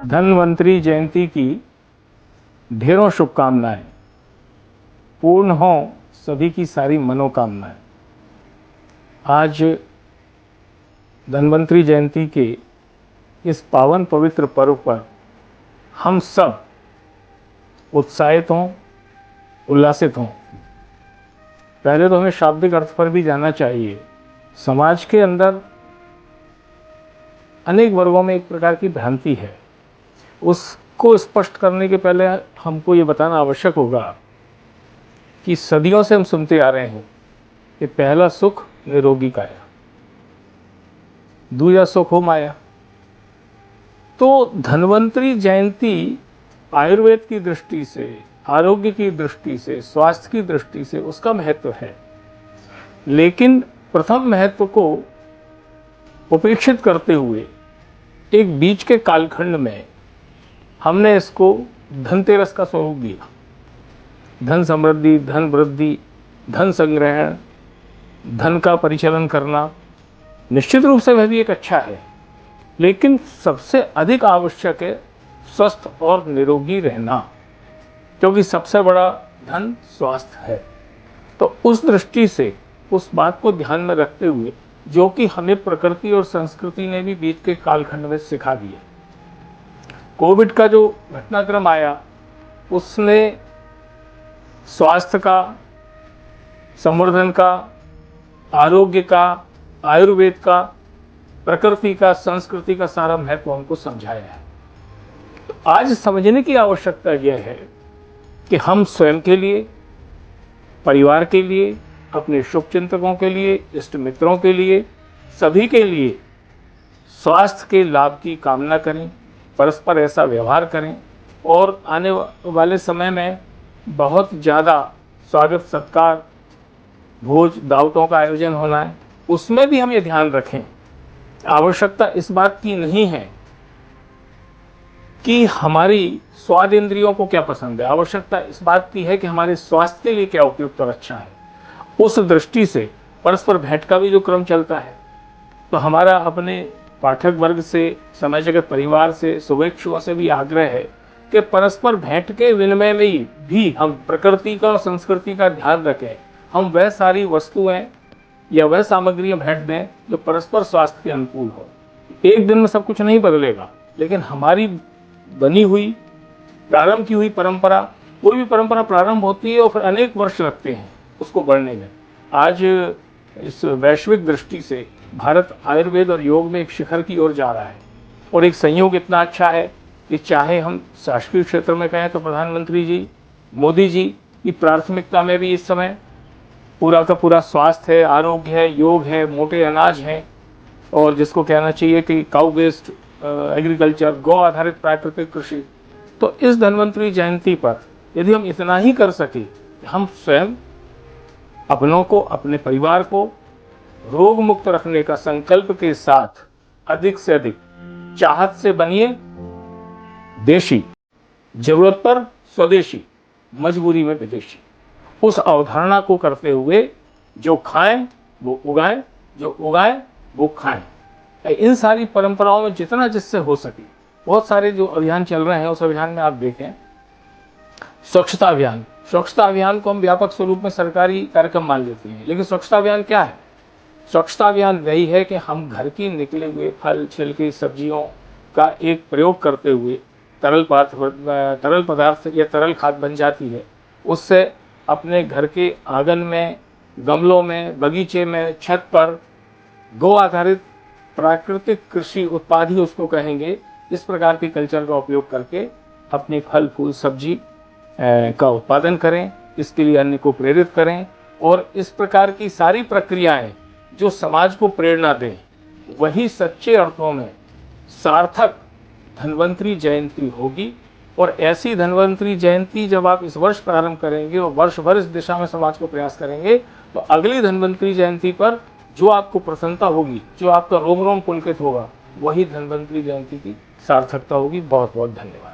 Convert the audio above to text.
धन्वंतरी जयंती की ढेरों शुभकामनाएं। पूर्ण हो सभी की सारी मनोकामनाएं। आज धन्वंतरी जयंती के इस पावन पवित्र पर्व पर हम सब उत्साहित हों, उल्लासित हों। पहले तो हमें शाब्दिक अर्थ पर भी जाना चाहिए। समाज के अंदर अनेक वर्गों में एक प्रकार की भ्रांति है। उसको स्पष्ट करने के पहले हमको ये बताना आवश्यक होगा कि सदियों से हम सुनते आ रहे हैं कि पहला सुख निरोगी काया, दूजा सुख हो माया। तो धन्वंतरी जयंती आयुर्वेद की दृष्टि से, आरोग्य की दृष्टि से, स्वास्थ्य की दृष्टि से उसका महत्व है, लेकिन प्रथम महत्व को उपेक्षित करते हुए एक बीच के कालखंड में हमने इसको धनतेरस का स्वरूप दिया। धन समृद्धि, धन वृद्धि, धन संग्रहण, धन का परिचालन करना, निश्चित रूप से वह भी एक अच्छा है, लेकिन सबसे अधिक आवश्यक है स्वस्थ और निरोगी रहना, क्योंकि सबसे बड़ा धन स्वास्थ्य है। तो उस दृष्टि से उस बात को ध्यान में रखते हुए, जो कि हमें प्रकृति और संस्कृति ने भी बीच के कालखंड में सिखा दिया। कोविड का जो घटनाक्रम आया उसने स्वास्थ्य का, संवर्धन का, आरोग्य का, आयुर्वेद का, प्रकृति का, संस्कृति का सारा महत्व हमको समझाया है। तो आज समझने की आवश्यकता यह है कि हम स्वयं के लिए, परिवार के लिए, अपने शुभचिंतकों के लिए, इष्ट मित्रों के लिए, सभी के लिए स्वास्थ्य के लाभ की कामना करें, परस्पर ऐसा व्यवहार करें। और आने वाले समय में बहुत ज़्यादा स्वागत सत्कार, भोज दावतों का आयोजन होना है, उसमें भी हम ये ध्यान रखें। आवश्यकता इस बात की नहीं है कि हमारी स्वाद इंद्रियों को क्या पसंद है, आवश्यकता इस बात की है कि हमारे स्वास्थ्य के लिए क्या उपयुक्त और अच्छा है। उस दृष्टि से परस्पर भेंट का भी जो क्रम चलता है, तो हमारा अपने पाठक वर्ग से, समाज जगत परिवार से, शुभेच्छुओं से भी आग्रह है कि परस्पर भेंट के विनिमय में भी हम प्रकृति का और संस्कृति का ध्यान रखें। हम वह सारी वस्तुएं या वह सामग्रियां भेंट दें जो परस्पर स्वास्थ्य के अनुकूल हो। एक दिन में सब कुछ नहीं बदलेगा, लेकिन हमारी बनी हुई, प्रारंभ की हुई परंपरा, कोई भी परंपरा प्रारंभ होती है और फिर अनेक वर्ष लगते हैं उसको बढ़ने में। आज इस वैश्विक दृष्टि से भारत आयुर्वेद और योग में एक शिखर की ओर जा रहा है, और एक संयोग इतना अच्छा है कि चाहे हम शासकीय क्षेत्र में कहें तो प्रधानमंत्री जी, मोदी जी की प्राथमिकता में भी इस समय पूरा का पूरा स्वास्थ्य है, आरोग्य है, योग है, मोटे अनाज है, और जिसको कहना चाहिए कि काउ बेस्ड एग्रीकल्चर, गौ आधारित प्राकृतिक कृषि। तो इस धन्वंतरी जयंती पर यदि हम इतना ही कर सके, हम स्वयं अपनों को, अपने परिवार को रोग मुक्त रखने का संकल्प के साथ अधिक से अधिक चाहत से बनिए देशी, जरूरत पर स्वदेशी, मजबूरी में विदेशी। उस अवधारणा को करते हुए जो खाएं वो उगाएं, जो उगाएं वो खाएं। इन सारी परंपराओं में जितना जिससे हो सके, बहुत सारे जो अभियान चल रहे हैं उस अभियान में आप देखें, स्वच्छता अभियान। स्वच्छता अभियान को हम व्यापक स्वरूप में सरकारी कार्यक्रम मान लेते हैं, लेकिन स्वच्छता अभियान क्या है? स्वच्छता अभियान वही है कि हम घर की निकले हुए फल, छिलके, सब्जियों का एक प्रयोग करते हुए तरल पदार्थ या तरल खाद बन जाती है, उससे अपने घर के आंगन में, गमलों में, बगीचे में, छत पर गौ आधारित प्राकृतिक कृषि उत्पाद ही उसको कहेंगे, इस प्रकार के कल्चर का उपयोग करके अपने फल, फूल, सब्जी का उत्पादन करें। इसके लिए अन्य को प्रेरित करें, और इस प्रकार की सारी प्रक्रियाएं जो समाज को प्रेरणा दें, वही सच्चे अर्थों में सार्थक धन्वंतरी जयंती होगी। और ऐसी धन्वंतरी जयंती जब आप इस वर्ष प्रारंभ करेंगे और वर्ष भर इस दिशा में समाज को प्रयास करेंगे, तो अगली धन्वंतरी जयंती पर जो आपको प्रसन्नता होगी, जो आपका रोम रोम पुलकित होगा, वही धन्वंतरी जयंती की सार्थकता होगी। बहुत बहुत धन्यवाद।